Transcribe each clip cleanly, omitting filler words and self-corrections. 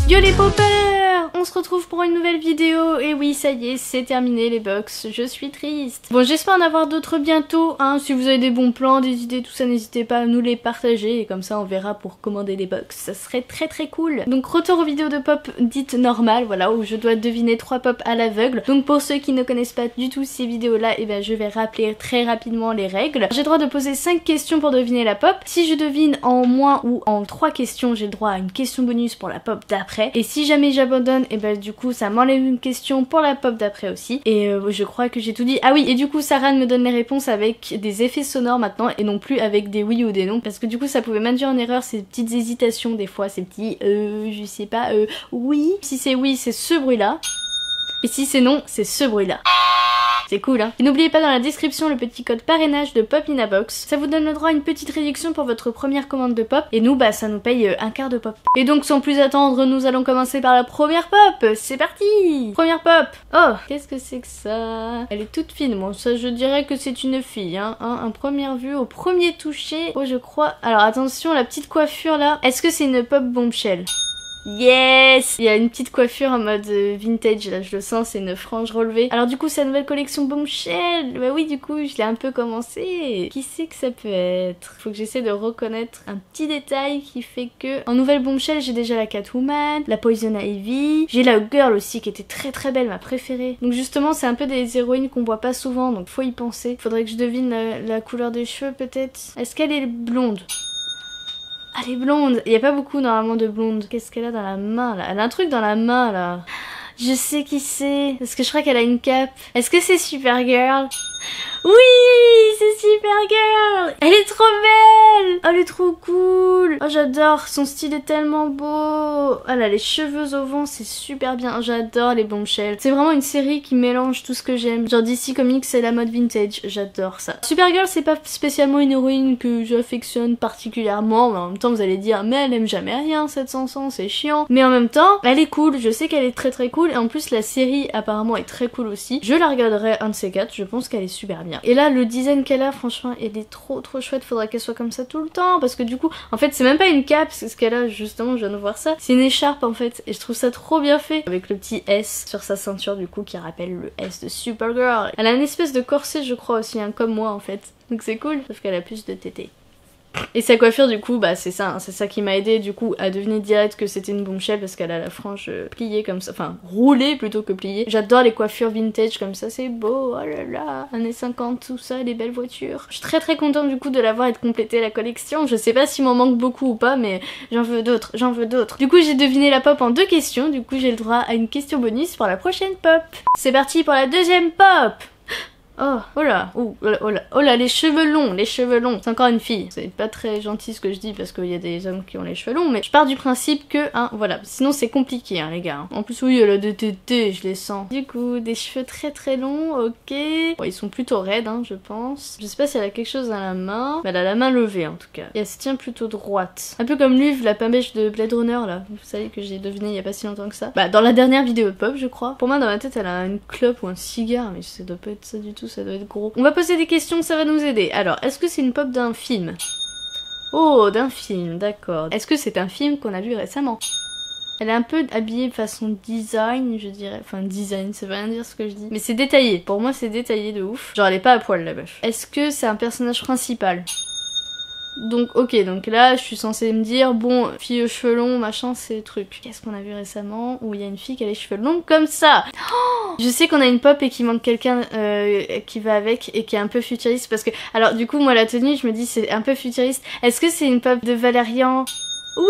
Yo les poppers, on se retrouve pour une nouvelle vidéo et oui ça y est c'est terminé les box, je suis triste. Bon j'espère en avoir d'autres bientôt, hein. Si vous avez des bons plans, des idées, tout ça n'hésitez pas à nous les partager et comme ça on verra pour commander les box, ça serait très cool. Donc retour aux vidéos de pop dites normales, voilà, où je dois deviner 3 pop à l'aveugle. Donc pour ceux qui ne connaissent pas du tout ces vidéos là, et ben je vais rappeler très rapidement les règles. J'ai le droit de poser 5 questions pour deviner la pop. Si je devine en moins ou en 3 questions, j'ai le droit à une question bonus pour la pop d'après. Et si jamais j'abandonne, et ben du coup ça m'enlève une question pour la pop d'après aussi. Et je crois que j'ai tout dit. Ah oui, et du coup Sarah me donne les réponses avec des effets sonores maintenant et non plus avec des oui ou des non. Parce que du coup ça pouvait m'induire en erreur ces petites hésitations des fois, ces petits je sais pas, oui. Si c'est oui, c'est ce bruit là. Et si c'est non, c'est ce bruit là. C'est cool hein. Et n'oubliez pas dans la description le petit code parrainage de Pop in a Box. Ça vous donne le droit à une petite réduction pour votre première commande de pop. Et nous bah ça nous paye un quart de pop. Et donc sans plus attendre, nous allons commencer par la première pop. C'est parti. Première pop. Oh, qu'est-ce que c'est que ça? Elle est toute fine. Bon ça je dirais que c'est une fille hein. Un première vue, au premier toucher. Oh je crois. Alors attention la petite coiffure là. Est-ce que c'est une pop bombshell? Yes! Il y a une petite coiffure en mode vintage, là je le sens, c'est une frange relevée. Alors du coup c'est la nouvelle collection Bombshell. Bah oui du coup je l'ai un peu commencé. Qui c'est que ça peut être? Faut que j'essaie de reconnaître un petit détail qui fait que... En nouvelle Bombshell j'ai déjà la Catwoman, la Poison Ivy, j'ai la Girl aussi qui était très belle, ma préférée. Donc justement c'est un peu des héroïnes qu'on voit pas souvent donc faut y penser. Faudrait que je devine la couleur des cheveux peut-être. Est-ce qu'elle est blonde? Ah elle est blonde. Il y a pas beaucoup normalement de blondes. Qu'est-ce qu'elle a dans la main là? Elle a un truc dans la main là. Je sais qui c'est. Parce que je crois qu'elle a une cape. Est-ce que c'est Supergirl? Oui, c'est Supergirl. Elle est trop belle. Oh, elle est trop cool. Oh, j'adore. Son style est tellement beau. Elle a les cheveux au vent, c'est super bien. J'adore les Bombshells. C'est vraiment une série qui mélange tout ce que j'aime. Genre DC Comics, c'est la mode vintage. J'adore ça. Supergirl, c'est pas spécialement une héroïne que j'affectionne particulièrement. Mais en même temps, vous allez dire, mais elle aime jamais rien, cette Sansan, c'est chiant. Mais en même temps, elle est cool. Je sais qu'elle est très cool. Et en plus, la série, apparemment, est très cool aussi. Je la regarderai un de ces 4. Je pense qu'elle est super bien. Et là le design qu'elle a franchement elle est trop chouette, faudrait qu'elle soit comme ça tout le temps parce que du coup en fait c'est même pas une cape, c'est ce qu'elle a justement, je viens de voir ça, c'est une écharpe en fait et je trouve ça trop bien fait avec le petit S sur sa ceinture du coup qui rappelle le S de Supergirl. Elle a une espèce de corset je crois aussi hein, comme moi en fait, donc c'est cool sauf qu'elle a plus de tétés. Et sa coiffure du coup bah c'est ça hein, c'est ça qui m'a aidé du coup à deviner direct que c'était une Bombshell parce qu'elle a la frange pliée comme ça, enfin roulée plutôt que pliée. J'adore les coiffures vintage comme ça, c'est beau, oh là là, années 50 tout ça, les belles voitures. Je suis très contente du coup de l'avoir et de compléter la collection. Je sais pas s'il m'en manque beaucoup ou pas mais j'en veux d'autres, j'en veux d'autres. Du coup j'ai deviné la pop en 2 questions, du coup j'ai le droit à une question bonus pour la prochaine pop. C'est parti pour la deuxième pop. Oh là, oh là, les cheveux longs, c'est encore une fille. C'est pas très gentil ce que je dis parce qu'il y a des hommes qui ont les cheveux longs, mais je pars du principe que, hein, voilà, sinon c'est compliqué, hein, les gars. En plus, oui, elle a des tétés, je les sens. Du coup, des cheveux très longs, ok. Bon, ils sont plutôt raides, hein, je pense. Je sais pas si elle a quelque chose dans la main, mais elle a la main levée, en tout cas. Et elle se tient plutôt droite. Un peu comme Luv, la pain-beige de Blade Runner, là. Vous savez que j'ai deviné il y a pas si longtemps que ça. Bah, dans la dernière vidéo pop, je crois. Pour moi, dans ma tête, elle a une clope ou un cigare, mais ça doit pas être ça du tout, ça doit être gros. On va poser des questions, ça va nous aider. Alors, est-ce que c'est une pop d'un film? Oh, d'un film, d'accord. Est-ce que c'est un film qu'on a vu récemment? Elle est un peu habillée façon design, je dirais. Enfin, design, ça veut rien dire ce que je dis. Mais c'est détaillé. Pour moi, c'est détaillé de ouf. Genre, elle est pas à poil, la meuf. Est-ce que c'est un personnage principal? Donc ok, donc là je suis censée me dire bon, fille aux cheveux longs, machin, c'est le truc. Qu'est-ce qu'on a vu récemment où il y a une fille qui a les cheveux longs comme ça? Oh, je sais qu'on a une pop et qu'il manque quelqu'un qui va avec et qui est un peu futuriste parce que... Alors du coup moi la tenue je me dis c'est un peu futuriste. Est-ce que c'est une pop de Valérian? Oui,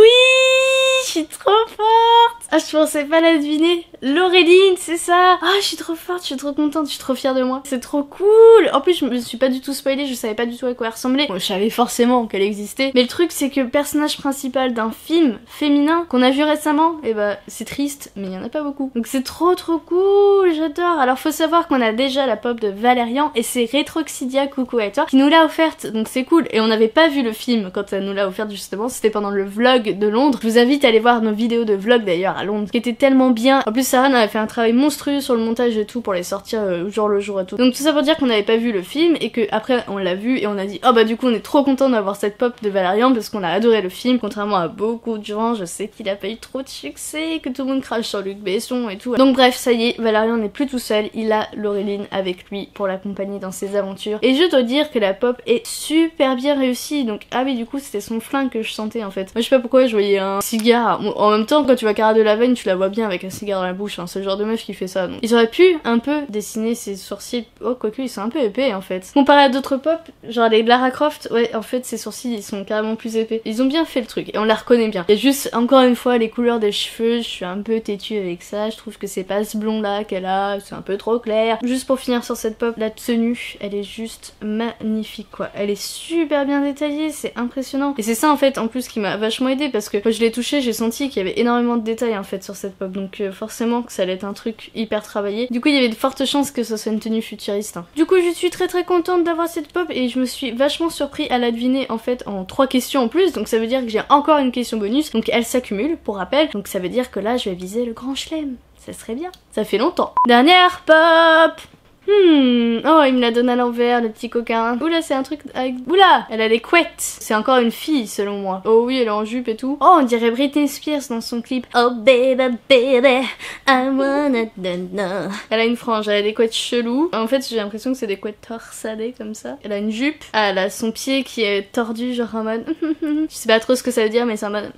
je suis trop forte. Ah, je pensais pas la deviner. Laureline, c'est ça. Ah, je suis trop forte, je suis trop contente, je suis trop fière de moi. C'est trop cool. En plus, je me suis pas du tout spoilée, je savais pas du tout à quoi elle ressemblait. Bon, je savais forcément qu'elle existait. Mais le truc, c'est que le personnage principal d'un film féminin qu'on a vu récemment, et bah, c'est triste, mais il y en a pas beaucoup. Donc c'est trop cool, j'adore. Alors, faut savoir qu'on a déjà la pop de Valérian et c'est Retroxidia, coucou à toi, qui nous l'a offerte. Donc c'est cool. Et on n'avait pas vu le film quand elle nous l'a offerte justement, c'était pendant le vlog de Londres. Je vous invite à aller voir nos vidéos de vlog d'ailleurs à Londres, qui étaient tellement bien. En plus Saran avait fait un travail monstrueux sur le montage et tout pour les sortir jour le jour et tout. Donc tout ça pour dire qu'on n'avait pas vu le film et que après on l'a vu et on a dit oh bah du coup on est trop content d'avoir cette pop de Valérian parce qu'on a adoré le film, contrairement à beaucoup de gens. Je sais qu'il a pas eu trop de succès, que tout le monde crache sur Luc Besson et tout. Donc bref, ça y est, Valérian n'est plus tout seul, il a Laureline avec lui pour l'accompagner dans ses aventures. Et je dois dire que la pop est super bien réussie. Donc ah oui, du coup c'était son flingue que je sentais en fait. Moi je sais pas pourquoi je voyais un cigare. En même temps quand tu vois Cara Delevingne tu la vois bien avec un cigare dans la bouche, hein. C'est le genre de meuf qui fait ça. Donc ils auraient pu un peu dessiner ses sourcils, oh quoique ils sont un peu épais en fait. Comparé à d'autres pop, genre les Lara Croft, ouais en fait ses sourcils ils sont carrément plus épais. Ils ont bien fait le truc et on la reconnaît bien. Il y a juste encore une fois les couleurs des cheveux, je suis un peu têtue avec ça, je trouve que c'est pas ce blond là qu'elle a, c'est un peu trop clair. Juste pour finir sur cette pop, la tenue elle est juste magnifique quoi, elle est super bien détaillée, c'est impressionnant. Et c'est ça en fait en plus qui m'a vachement aidé parce que quand je l'ai touchée j'ai senti qu'il y avait énormément de détails en fait sur cette pop, donc forcément que ça allait être un truc hyper travaillé. Du coup il y avait de fortes chances que ce soit une tenue futuriste, hein. Du coup je suis très contente d'avoir cette pop et je me suis vachement surpris à la deviner en fait en 3 questions en plus, donc ça veut dire que j'ai encore une question bonus, donc elle s'accumule pour rappel, donc ça veut dire que là je vais viser le grand chelem, ça serait bien, ça fait longtemps. Dernière pop. Oh, il me la donne à l'envers, le petit coquin. Oula, c'est un truc avec... Oula, elle a des couettes. C'est encore une fille, selon moi. Oh oui, elle est en jupe et tout. Oh, on dirait Britney Spears dans son clip. Oh baby, baby, I wanna know. Elle a une frange, elle a des couettes cheloues. En fait, j'ai l'impression que c'est des couettes torsadées comme ça. Elle a une jupe. Ah, elle a son pied qui est tordu, genre en mode... Je sais pas trop ce que ça veut dire, mais c'est en mode...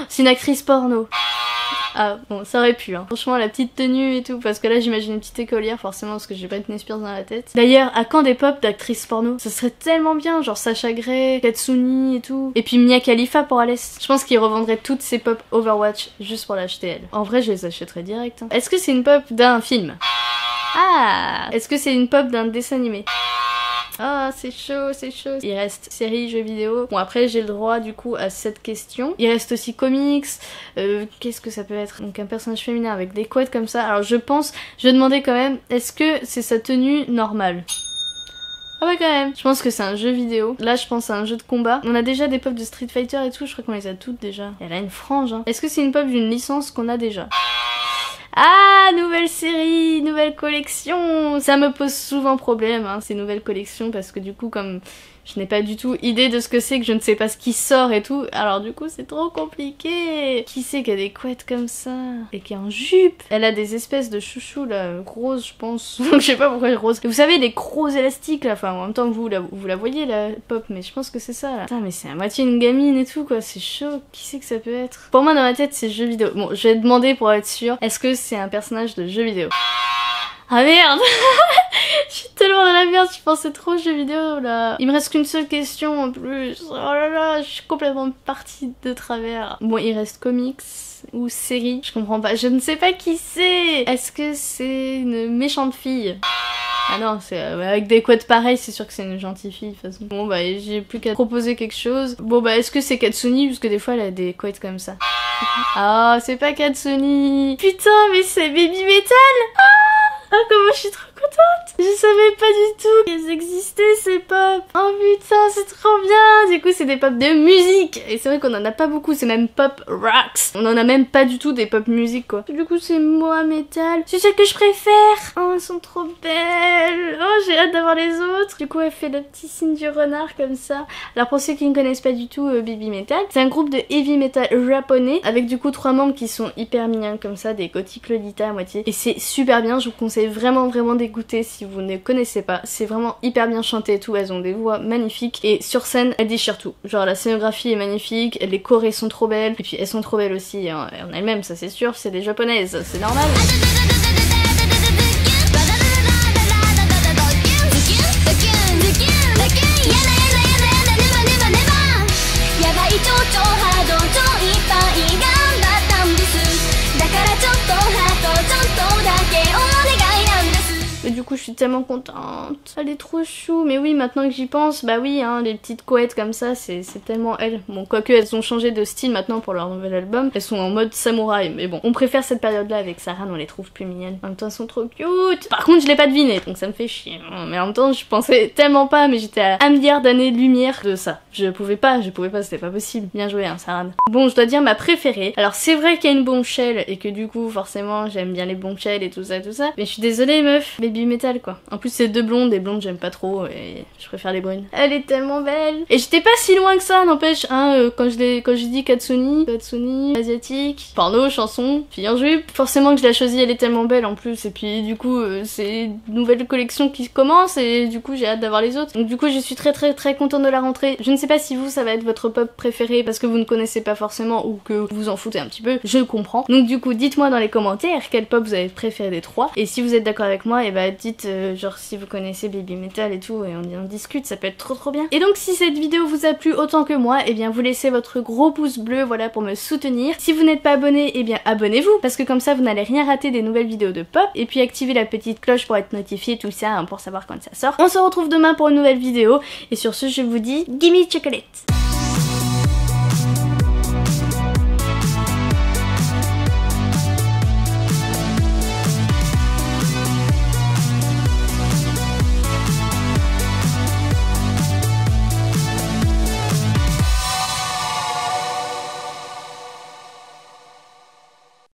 C'est une actrice porno. Ah bon, ça aurait pu, hein. Franchement, la petite tenue et tout, parce que là j'imagine une petite écolière forcément parce que j'ai Britney Spears dans la tête. D'ailleurs, à quand des pop d'actrices porno? Ça serait tellement bien, genre Sacha Grey, Katsuni et tout. Et puis Mia Khalifa pour Alès. Je pense qu'ils revendraient toutes ces pop Overwatch juste pour l'acheter elle. En vrai, je les achèterais direct, hein. Est-ce que c'est une pop d'un film? Ah! Est-ce que c'est une pop d'un dessin animé? Ah, c'est chaud, c'est chaud. Il reste série, jeux vidéo. Bon, après, j'ai le droit, du coup, à cette question. Il reste aussi comics. Qu'est-ce que ça peut être? Donc, un personnage féminin avec des couettes comme ça. Alors, je pense... Je vais demander quand même, est-ce que c'est sa tenue normale? Ah ouais, quand même. Je pense que c'est un jeu vidéo. Là, je pense à un jeu de combat. On a déjà des pop de Street Fighter et tout. Je crois qu'on les a toutes déjà. Elle a une frange, hein. Est-ce que c'est une pop d'une licence qu'on a déjà? Ah, nouvelle série, nouvelle collection. Ça me pose souvent problème, hein, ces nouvelles collections, parce que du coup, comme je n'ai pas du tout idée de ce que c'est, que je ne sais pas ce qui sort et tout, alors du coup c'est trop compliqué. Qui c'est qui a des couettes comme ça et qui est en jupe? Elle a des espèces de chouchous là, roses je pense. Je sais pas pourquoi rose. Vous savez les gros élastiques là, enfin en même temps que vous la voyez la pop, mais je pense que c'est ça là. Putain mais c'est à moitié une gamine et tout quoi, c'est chaud. Qui c'est que ça peut être? Pour moi dans ma tête c'est jeu vidéo. Bon je vais demander pour être sûre, est-ce que c'est un personnage de jeu vidéo? Ah merde. Je suis tellement dans la merde, je pensais trop aux jeux vidéo là. Il me reste qu'une seule question en plus. Oh là là, je suis complètement partie de travers. Bon, il reste comics ou série, je comprends pas. Je ne sais pas qui c'est. Est-ce que c'est une méchante fille? Ah non, c'est avec des couettes pareilles, c'est sûr que c'est une gentille fille de toute façon. Bon bah j'ai plus qu'à proposer quelque chose. Bon bah est-ce que c'est Katsuni? Parce que des fois elle a des couettes comme ça. Ah, c'est pas Katsuni. Putain, mais c'est Baby Metal. Ah, comment je suis trop contente. Je savais pas du tout qu'elles existaient ces pop. Oh putain, c'est trop bien. Du coup c'est des pop de musique. Et c'est vrai qu'on en a pas beaucoup, c'est même pop rocks. On en a même pas du tout des pop musique quoi. Du coup c'est moi Metal. C'est celle que je préfère. Oh elles sont trop belles. Oh j'ai hâte d'avoir les autres. Du coup elle fait le petit signe du renard comme ça. Alors pour ceux qui ne connaissent pas du tout Baby Metal, c'est un groupe de heavy metal japonais avec du coup 3 membres qui sont hyper mignons comme ça, des gothiques Lolita à moitié. Et c'est super bien, je vous conseille vraiment d'écouter si vous ne connaissez pas. C'est vraiment hyper bien chanté et tout, elles ont des voix magnifiques et sur scène elles déchirent tout. Genre la scénographie est magnifique, les chorés sont trop belles et puis elles sont trop belles aussi hein, en elles-mêmes, ça c'est sûr, c'est des japonaises, c'est normal. Et du coup je suis tellement contente. Elle est trop chou. Mais oui, maintenant que j'y pense, bah oui, hein, les petites couettes comme ça, c'est tellement elles. Bon, quoique elles ont changé de style maintenant pour leur nouvel album. Elles sont en mode samouraï. Mais bon, on préfère cette période-là avec Sarah, on les trouve plus mignonnes. En même temps, elles sont trop cute. Par contre, je l'ai pas deviné, donc ça me fait chier. Mais en même temps, je pensais tellement pas, mais j'étais à 1 milliard d'années-lumière de ça. Je pouvais pas, c'était pas possible. Bien joué, hein, Sarah. Bon, je dois dire ma préférée. Alors, c'est vrai qu'il y a une bombshell et que du coup, forcément, j'aime bien les bombshells et tout ça. Mais je suis désolée, meuf. Baby Metal, quoi. En plus, c'est 2 blondes, et blondes, j'aime pas trop et je préfère les brunes. Elle est tellement belle. Et j'étais pas si loin que ça, n'empêche, hein, quand je dis Katsuni, asiatique, porno, chanson, fille en jupe. Forcément que je l'ai choisie, elle est tellement belle en plus. Et puis, du coup, c'est une nouvelle collection qui commence et du coup, j'ai hâte d'avoir les autres. Donc, du coup, je suis très contente de la rentrée. Je ne sais pas si vous, ça va être votre pop préféré parce que vous ne connaissez pas forcément ou que vous en foutez un petit peu. Je comprends. Donc, du coup, dites-moi dans les commentaires quel pop vous avez préféré des 3. Et si vous êtes d'accord avec moi, et bah dites genre si vous connaissez Baby Metal et tout et on discute, ça peut être trop bien. Et donc si cette vidéo vous a plu autant que moi, et bien vous laissez votre gros pouce bleu, voilà, pour me soutenir. Si vous n'êtes pas abonné, et bien abonnez-vous parce que comme ça vous n'allez rien rater des nouvelles vidéos de pop. Et puis activez la petite cloche pour être notifié, tout ça, hein, pour savoir quand ça sort. On se retrouve demain pour une nouvelle vidéo et sur ce je vous dis gimme chocolate.